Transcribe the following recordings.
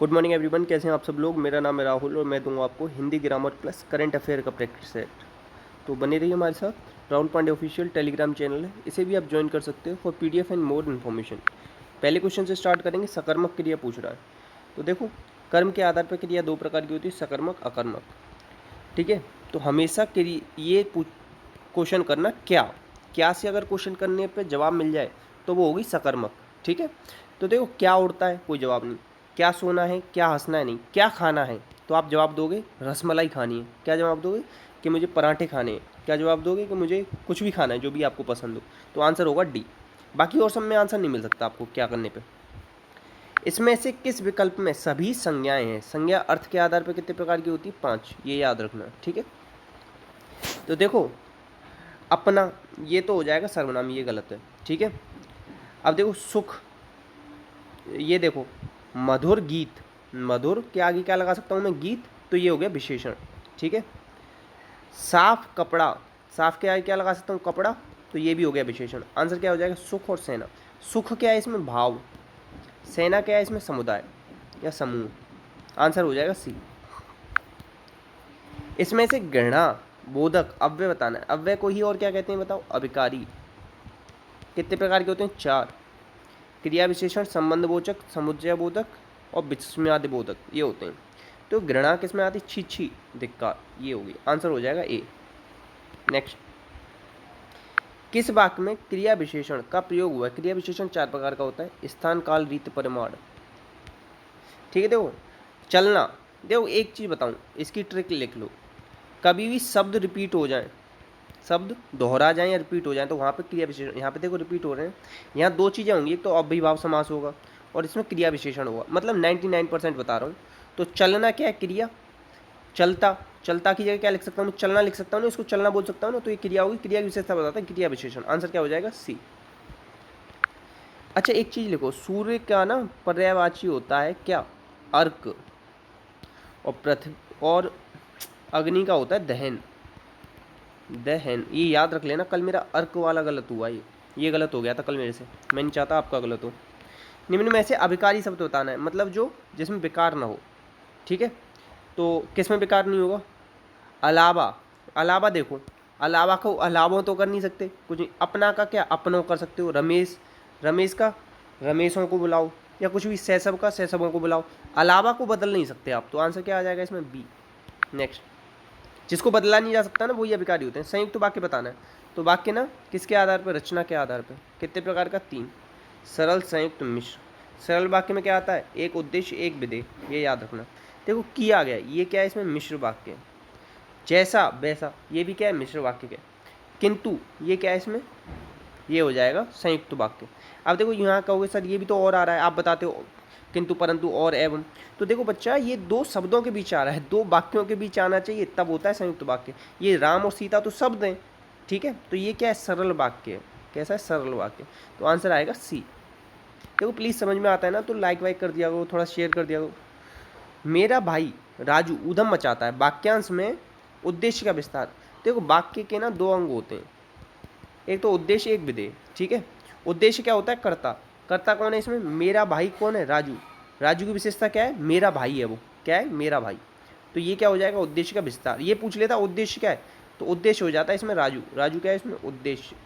Good morning everyone, कैसे हैं आप सब लोग। मेरा नाम है राहुल और मैं दूंगा आपको Hindi grammar plus current affair का प्रैक्टिस सेट। तो बने रहिए हमारे साथ। Rahul Pandey official Telegram channel है, इसे भी आप ज्वाइन कर सकते हो for PDF and more information. पहले क्वेश्चन से स्टार्ट करेंगे। सकर्मक क्रिया पूछ रहा है। तो देखो, कर्म के आधार पर क्रिया दो प्रकार की होती है, सकर्मक अकर्मक। ठीक है, तो हमेशा ये क्वेश्चन करना क्या से अगर क्वेश्चन करने पे जवाब मिल जाए तो वो होगी सकर्मक। ठीक है, तो देखो क्या उड़ता है, कोई जवाब नहीं। क्या सोना है, क्या हंसना है, नहीं। क्या खाना है, तो आप जवाब दोगे रसमलाई खानी है। क्या जवाब दोगे कि मुझे पराठे खाने हैं। क्या जवाब दोगे कि मुझे कुछ भी खाना है, जो भी आपको पसंद हो। तो आंसर होगा डी। बाकी और सब में आंसर नहीं मिल सकता आपको क्या करने पे। इसमें से किस विकल्प में सभी संज्ञाएं हैं। संज्ञा अर्थ के आधार पर कितने प्रकार की होती है, 5। ये याद रखना। ठीक है, तो देखो अपना, ये तो हो जाएगा सर्वनाम, ये गलत है। ठीक है, अब देखो सुख, ये देखो मधुर गीत, मधुर के आगे क्या लगा सकता हूँ मैं, गीत, तो ये हो गया विशेषण। ठीक है, साफ कपड़ा, साफ के आगे क्या लगा सकता हूँ, कपड़ा, तो ये भी हो गया विशेषण। आंसर क्या हो जाएगा, सुख और सेना। सुख क्या है इसमें, भाव। सेना क्या है इसमें, समुदाय या समूह। आंसर हो जाएगा सी। इसमें से घृणा बोधक अव्यय बताना है। अव्यय को ही और क्या कहते हैं बताओ, अभिकारी। कितने प्रकार के होते हैं, 4। क्रिया विशेषण, संबंध बोधक, समुच्चय बोधक और विस्मयादि बोधक, ये होते हैं। तो घृणा किस में आती, छी छी, धिक्कार, ये होगी। आंसर हो जाएगा ए। नेक्स्ट, किस वाक्य में क्रिया विशेषण का प्रयोग हुआ है। क्रिया विशेषण 4 प्रकार का होता है, स्थान, काल, रीति, परिमाण। ठीक है, देखो चलना, देखो एक चीज बताऊं, इसकी ट्रिक लिख लो। कभी भी शब्द रिपीट हो जाए, शब्द दोहरा जाए या रिपीट हो जाए, तो वहाँ पे क्रिया विशेषण, यहाँ पे देखो रिपीट हो रहे हैं। यहाँ दो चीज़ें होंगी, एक तो अव्ययीभाव समास होगा और इसमें क्रिया विशेषण होगा। मतलब 99% बता रहा हूँ। तो चलना क्या है, क्रिया। चलता, चलता की जगह क्या लिख सकता हूँ, चलना लिख सकता हूँ ना, इसको चलना बोल सकता हूँ ना, तो ये क्रिया होगी। क्रिया की विशेषता बताता है क्रिया विशेषण। आंसर क्या हो जाएगा, सी। अच्छा एक चीज़ लिखो, सूर्य का ना पर्यायवाची होता है क्या, अर्क। और पृथ्वी और अग्नि का होता है दहन। दहन, ये याद रख लेना। कल मेरा अर्क वाला गलत हुआ, ये गलत हो गया था कल मेरे से। मैं नहीं चाहता आपका गलत हो। निम्न में से अभिकारी शब्द बताना है, मतलब जो जिसमें विकार ना हो। ठीक है, तो किस में विकार नहीं होगा, अलावा। अलावा देखो, अलावा को अलावों तो कर नहीं सकते कुछ नहीं। अपना का क्या, अपनों कर सकते हो। रमेश, रमेश का रमेशों को बुलाओ, या कुछ भी। सैसव का सैसवों को बुलाओ। अलावा को बदल नहीं सकते आप, तो आंसर क्या आ जाएगा इसमें, बी। नेक्स्ट, जिसको बदला नहीं जा सकता ना, वो ये अभिकारी होते हैं। संयुक्त वाक्य बताना है, तो वाक्य ना किसके आधार पर, रचना के आधार पर। कितने प्रकार का, 3। सरल, संयुक्त, मिश्र। सरल वाक्य में क्या आता है, एक उद्देश्य एक विधेय, ये याद रखना। देखो की आ गया, ये क्या है इसमें, मिश्र वाक्य। जैसा वैसा, ये भी क्या है, मिश्र वाक्य क्या। किंतु ये क्या है इसमें, ये हो जाएगा संयुक्त वाक्य। अब देखो यहाँ कहोगे सर ये भी तो और आ रहा है, आप बताते हो किंतु, परंतु, और, एवं। तो देखो बच्चा, ये दो शब्दों के बीच आ रहा है, दो वाक्यों के बीच आना चाहिए, तब होता है संयुक्त वाक्य। ये राम और सीता तो शब्द हैं। ठीक है, तो ये क्या है, सरल वाक्य है। कैसा है, सरल वाक्य। तो आंसर आएगा सी। देखो प्लीज़ समझ में आता है ना तो लाइक वाइक कर दिया करो, थोड़ा शेयर कर दिया करो। मेरा भाई राजू ऊधम मचाता है, वाक्यांश में उद्देश्य का विस्तार। देखो वाक्य के ना दो अंग होते हैं, एक तो उद्देश्य एक विधेय। ठीक है, उद्देश्य क्या होता है, कर्ता। कर्ता कौन है इसमें, मेरा भाई कौन है, राजू। राजू की विशेषता क्या है, मेरा भाई है वो, क्या है, मेरा भाई। तो ये क्या हो जाएगा, उद्देश्य का विस्तार। ये पूछ लेता उद्देश्य क्या है, तो उद्देश्य हो जाता है इसमें राजू। राजू क्या है इसमें, उद्देश्य।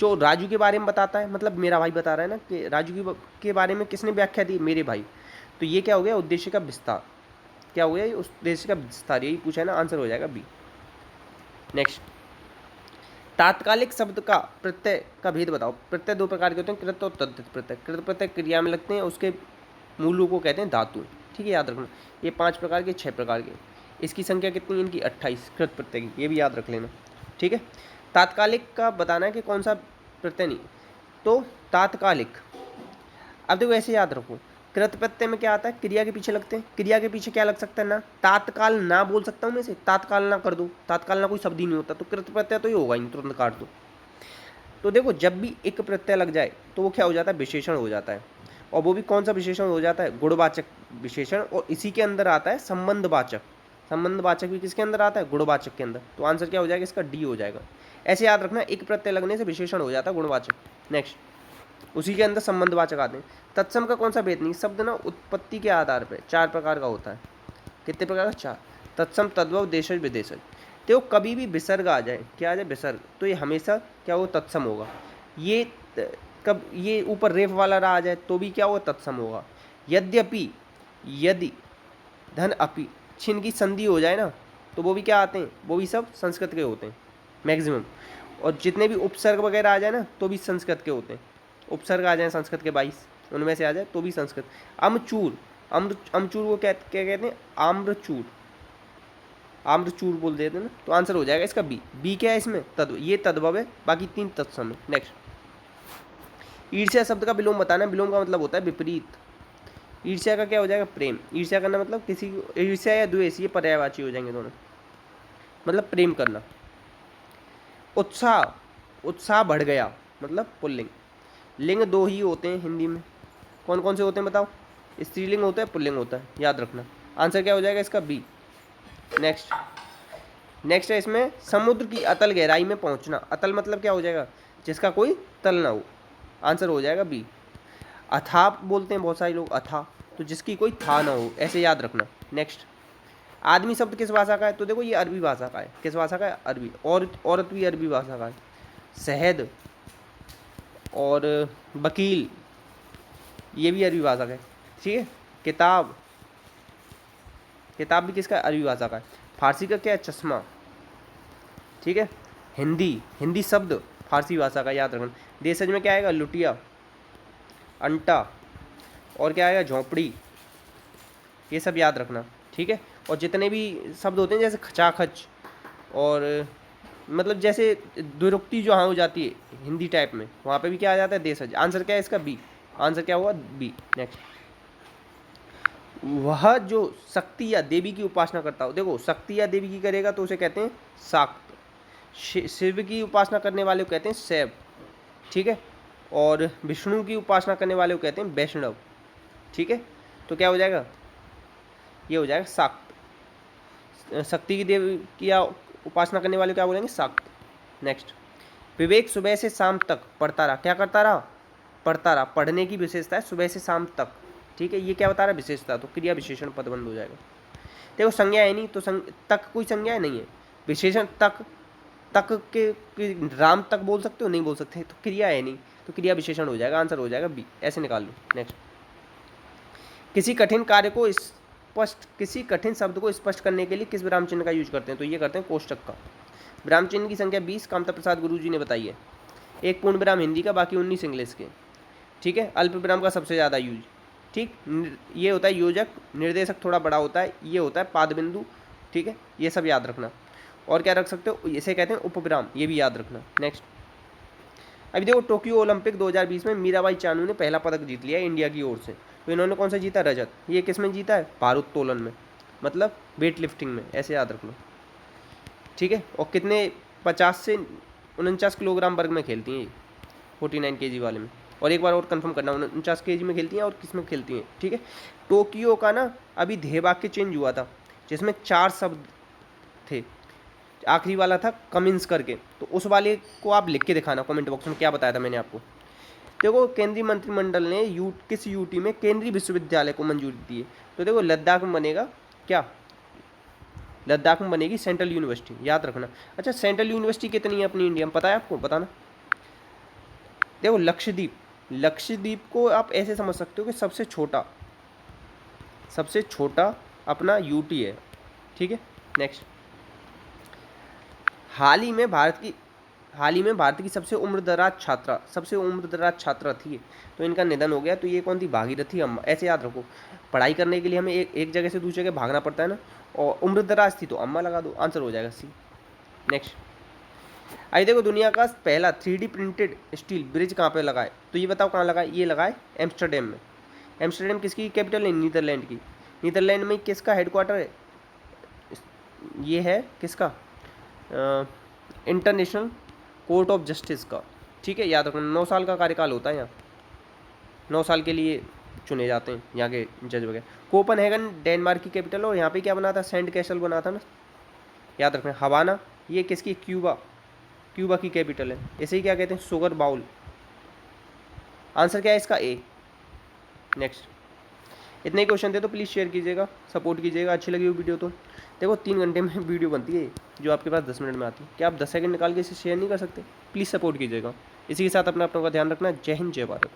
जो राजू के बारे में बताता है, मतलब मेरा भाई बता रहा है ना कि राजू के बारे में किसने व्याख्या दी, मेरे भाई। तो ये क्या हो गया, उद्देश्य का विस्तार। क्या हो गया, ये उद्देश्य का विस्तार, यही पूछा है ना, आंसर हो जाएगा बी। नेक्स्ट, तात्कालिक शब्द का प्रत्यय का भेद बताओ। प्रत्यय दो प्रकार के होते हैं, कृत और तद्धित प्रत्यय। कृत प्रत्यय क्रिया में लगते हैं, उसके मूलों को कहते हैं धातु। ठीक है, याद रखना। ये 5 प्रकार के, 6 प्रकार के। इसकी संख्या कितनी, इनकी 28 कृत प्रत्यय की, ये भी याद रख लेना। ठीक है, तात्कालिक का बताना है कि कौन सा प्रत्यय, नहीं तो तात्कालिक। अब देखो ऐसे याद रखो, कृत प्रत्यय में क्या आता है, क्रिया के पीछे लगते हैं। क्रिया के पीछे क्या लग सकता है, ना। तात्काल ना बोल सकता हूँ मैं इसे, तात्काल ना कर दो। तात्काल ना कोई शब्द ही नहीं होता, तो कृत प्रत्यय तो ये होगा ही, तुरंत काट दो। तो देखो जब भी एक प्रत्यय लग जाए तो वो क्या हो जाता है, विशेषण हो जाता है। और वो भी कौन सा विशेषण हो जाता है, गुणवाचक विशेषण। और इसी के अंदर आता है संबंधवाचक। संबंधवाचक भी किसके अंदर आता है, गुणवाचक के अंदर। तो आंसर क्या हो जाएगा इसका, डी हो जाएगा। ऐसे याद रखना, एक प्रत्यय लगने से विशेषण हो जाता है गुणवाचक। नेक्स्ट, उसी के अंदर संबंधवाचक आते हैं। तत्सम का कौन सा भेद नहीं, शब्द ना उत्पत्ति के आधार पर 4 प्रकार का होता है। कितने प्रकार का? 4। तत्सम, तद्भव, देशज, विदेशज। तो कभी भी विसर्ग आ जाए, क्या आ जाए? विसर्ग, तो ये हमेशा क्या हो? तत्सम होगा। ये कब ये ऊपर रेफ वाला रहा आ जाए तो भी क्या होगा? तत्सम होगा। यद्यपि, यदि, धन, अपि, छिन की संधि हो जाए ना तो वो भी क्या आते हैं? वो भी सब संस्कृत के होते हैं मैक्सिमम। और जितने भी उपसर्ग वगैरह आ जाए ना तो भी संस्कृत के होते हैं। उपसर्ग आ जाए संस्कृत के 22, उनमें से आ जाए तो भी संस्कृत। अमचूर, अमचूर वो क्या कहते हैं? आम्रचूर, आम्रचूर बोल देते हैं ना। तो आंसर हो जाएगा इसका बी। बी क्या है इसमें? तद्व, ये तद्भव है, बाकी 3 तत्सम है। नेक्स्ट, ईर्ष्या शब्द का विलोम बताना। विलोम का मतलब होता है विपरीत। ईर्ष्या का क्या हो जाएगा? प्रेम। ईर्ष्या करना मतलब किसी, ईर्ष्या या द्वेष ये पर्यायवाची हो जाएंगे दोनों, मतलब प्रेम करना। उत्साह, उत्साह बढ़ गया मतलब पुल्लिंग। लिंग 2 ही होते हैं हिंदी में, कौन कौन से होते हैं बताओ? स्त्रीलिंग होता है, पुल्लिंग होता है, याद रखना। आंसर क्या हो जाएगा इसका? बी। नेक्स्ट, नेक्स्ट है इसमें समुद्र की अतल गहराई में पहुंचना। अतल मतलब क्या हो जाएगा? जिसका कोई तल ना हो। आंसर हो जाएगा बी। अथाह बोलते हैं बहुत सारे लोग, अथाह, तो जिसकी कोई था ना हो, ऐसे याद रखना। नेक्स्ट, आदमी शब्द किस भाषा का है? तो देखो ये अरबी भाषा का है। किस भाषा का है? अरबी। औरत भी अरबी भाषा का है। शहद और वकील ये भी अरबी भाषा का है, ठीक है। किताब, किताब भी किसका? अरबी भाषा का है। फारसी का क्या है? चश्मा, ठीक है। हिंदी, हिंदी शब्द फारसी भाषा का, याद रखना। देशज में क्या आएगा? लुटिया, अंटा, और क्या आएगा? झोंपड़ी, ये सब याद रखना, ठीक है। और जितने भी शब्द होते हैं जैसे खचाखच और मतलब जैसे द्विरुक्ति जो हाँ हो जाती है हिंदी टाइप में, वहाँ पे भी क्या आ जाता है? देशज। आंसर क्या है इसका? बी। आंसर क्या हुआ? बी। नेक्स्ट, वह जो शक्ति या देवी की उपासना करता हो। देखो शक्ति या देवी की करेगा तो उसे कहते हैं शाक्त। शिव की उपासना करने वाले को कहते हैं शैव, ठीक है। और विष्णु की उपासना करने वाले को कहते हैं वैष्णव, ठीक है। तो क्या हो जाएगा? ये हो जाएगा शाक्त। शक्ति की देवी की उपासना करने वाले क्या बोलेंगे? शाक्त। नेक्स्ट, विवेक सुबह से शाम तक पढ़ता रहा। क्या करता रहा? पढ़ता रहा। पढ़ने की विशेषता है सुबह से शाम तक, ठीक है। ये क्या बता रहा है? विशेषता। तो क्रिया विशेषण पदबंध हो जाएगा। देखो संज्ञा है नहीं तो तक कोई संज्ञा नहीं है। विशेषण तक, तक के राम तक बोल सकते हो? नहीं बोल सकते, तो क्रिया है नहीं तो क्रिया विशेषण हो जाएगा। आंसर हो जाएगा बी। ऐसे निकाल लो। नेक्स्ट, किसी कठिन कार्य को स्पष्ट, किसी कठिन शब्द को स्पष्ट करने के लिए किस विराम चिन्ह का यूज करते हैं? तो ये करते हैं कोष्टक का। विराम चिन्ह की संख्या 20 कामता प्रसाद गुरुजी ने बताई है। एक पूर्ण विराम हिंदी का, बाकी 19 इंग्लिश के, ठीक है। अल्प विराम का सबसे ज़्यादा यूज, ठीक। ये होता है योजक, निर्देशक थोड़ा बड़ा होता है, ये होता है पाद बिंदु, ठीक है। ये सब याद रखना। और क्या रख सकते हो? इसे कहते हैं उपविराम, ये भी याद रखना। नेक्स्ट, अभी देखो टोक्यो ओलंपिक 2020 में मीराबाई चानू ने पहला पदक जीत लिया इंडिया की ओर से। तो इन्होंने कौन सा जीता? रजत। ये किस में जीता है? भारोत्तोलन में, मतलब वेट लिफ्टिंग में, ऐसे याद रख लो, ठीक है। और कितने? 50 से 49 किलोग्राम वर्ग में खेलती हैं, 49 kg वाले में। और एक बार और कंफर्म करना, 49 kg में खेलती हैं और किस में खेलती हैं, ठीक है। टोक्यो का ना अभी ध्येय वाक्य चेंज हुआ था, जिसमें 4 शब्द थे, आखिरी वाला था कमिंस करके। तो उस वाले को आप लिख के दिखाना कमेंट बॉक्स में, क्या बताया था मैंने आपको। देखो केंद्रीय मंत्रिमंडल ने किस यूटी में केंद्रीय विश्वविद्यालय को मंजूरी दी है? तो देखो लद्दाख में बनेगा क्या? लद्दाख में बनेगी सेंट्रल यूनिवर्सिटी, याद रखना। अच्छा सेंट्रल यूनिवर्सिटी कितनी है अपनी इंडिया में, पता है आपको? बताना। देखो लक्षद्वीप, लक्षद्वीप को आप ऐसे समझ सकते हो कि सबसे छोटा अपना यूटी है, ठीक है। नेक्स्ट, हाल ही में भारत की सबसे उम्रदराज छात्रा थी, तो इनका निधन हो गया। तो ये कौन थी? भागीरथी अम्मा। ऐसे याद रखो, पढ़ाई करने के लिए हमें एक जगह से दूसरी जगह भागना पड़ता है ना, और उम्रदराज थी तो अम्मा लगा दो, आंसर हो जाएगा सी। नेक्स्ट, आइए देखो दुनिया का पहला 3D प्रिंटेड स्टील ब्रिज कहाँ पे लगा है? तो ये बताओ कहाँ लगा है? ये लगा है एम्स्टरडेम में। एम्स्टरडेम किसकी कैपिटल है? नीदरलैंड की। नीदरलैंड में किसका हेडक्वार्टर है? ये है किसका? इंटरनेशनल कोर्ट ऑफ जस्टिस का, ठीक है। याद रखना 9 साल का कार्यकाल होता है यहाँ, 9 साल के लिए चुने जाते हैं यहाँ के जज वगैरह। कोपनहेगन डेनमार्क की कैपिटल, और यहाँ पे क्या बना था? सैंड कैसल बना था ना, याद रखना। हवाना ये किसकी? क्यूबा की कैपिटल है। इसे ही क्या कहते हैं? शुगर बाउल, आंसर क्या है इसका? ए। नेक्स्ट, इतने ही क्वेश्चन थे तो प्लीज़ शेयर कीजिएगा, सपोर्ट कीजिएगा। अच्छी लगी वो वीडियो तो देखो 3 घंटे में वीडियो बनती है जो आपके पास 10 मिनट में आती है। क्या आप 10 सेकंड निकाल के इसे शेयर नहीं कर सकते? प्लीज़ सपोर्ट कीजिएगा। इसी के साथ अपना का ध्यान रखना। जय हिंद, जय भारत।